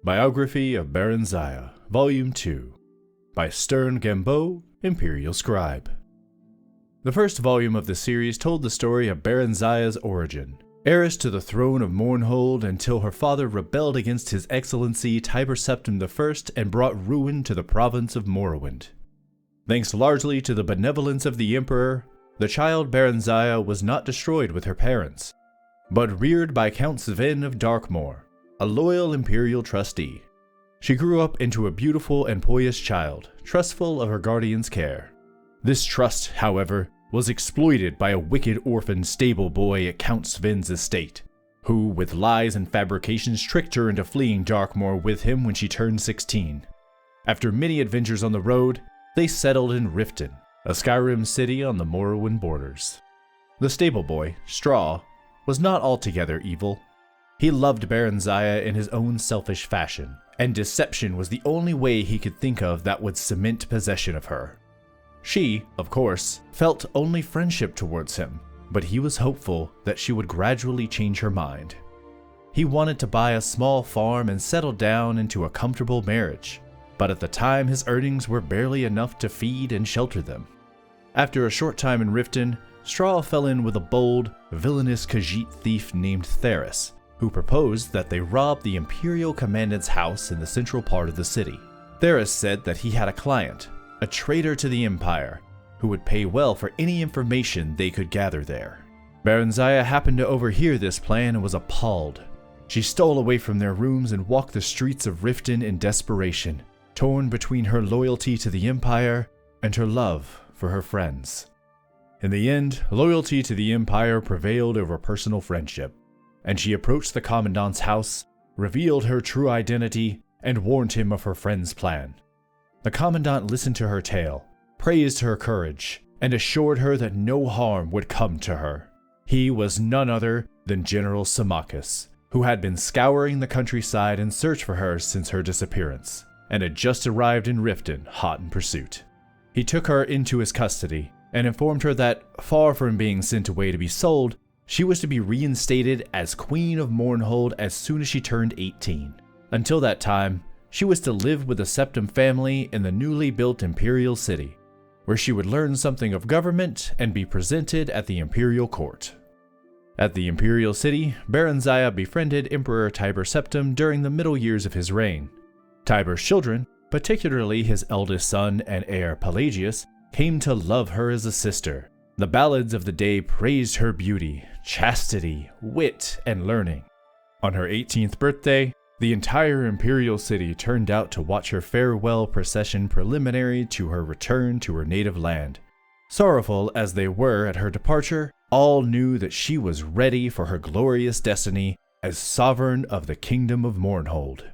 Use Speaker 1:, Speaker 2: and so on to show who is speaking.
Speaker 1: Biography of Barenziah, Volume 2, by Stern Gambeau, Imperial Scribe. The first volume of the series told the story of Barenziah's origin, heiress to the throne of Mournhold until her father rebelled against His Excellency Tiber Septim I and brought ruin to the province of Morrowind. Thanks largely to the benevolence of the Emperor, the child Barenziah was not destroyed with her parents, but reared by Count Sven of Darkmoor, a loyal imperial trustee. She grew up into a beautiful and poised child, trustful of her guardian's care. This trust, however, was exploited by a wicked orphan stable boy at Count Sven's estate, who, with lies and fabrications, tricked her into fleeing Darkmoor with him when she turned 16. After many adventures on the road, they settled in Riften, a Skyrim city on the Morrowind borders. The stable boy, Straw, was not altogether evil. He loved Barenziah in his own selfish fashion, and deception was the only way he could think of that would cement possession of her. She, of course, felt only friendship towards him, but he was hopeful that she would gradually change her mind. He wanted to buy a small farm and settle down into a comfortable marriage, but at the time his earnings were barely enough to feed and shelter them. After a short time in Riften, Straw fell in with a bold, villainous Khajiit thief named Theris, who proposed that they rob the Imperial Commandant's house in the central part of the city. Theris said that he had a client, a traitor to the Empire, who would pay well for any information they could gather there. Barenziah happened to overhear this plan and was appalled. She stole away from their rooms and walked the streets of Riften in desperation, torn between her loyalty to the Empire and her love for her friends. In the end, loyalty to the Empire prevailed over personal friendship, and she approached the Commandant's house, revealed her true identity, and warned him of her friend's plan. The Commandant listened to her tale, praised her courage, and assured her that no harm would come to her. He was none other than General Symmachus, who had been scouring the countryside in search for her since her disappearance, and had just arrived in Riften hot in pursuit. He took her into his custody and informed her that, far from being sent away to be sold, she was to be reinstated as Queen of Mournhold as soon as she turned 18. Until that time, she was to live with the Septim family in the newly built Imperial City, where she would learn something of government and be presented at the Imperial Court. At the Imperial City, Barenziah befriended Emperor Tiber Septim during the middle years of his reign. Tiber's children, particularly his eldest son and heir Pelagius, came to love her as a sister. The ballads of the day praised her beauty, chastity, wit, and learning. On her 18th birthday, the entire Imperial City turned out to watch her farewell procession preliminary to her return to her native land. Sorrowful as they were at her departure, all knew that she was ready for her glorious destiny as sovereign of the Kingdom of Mournhold.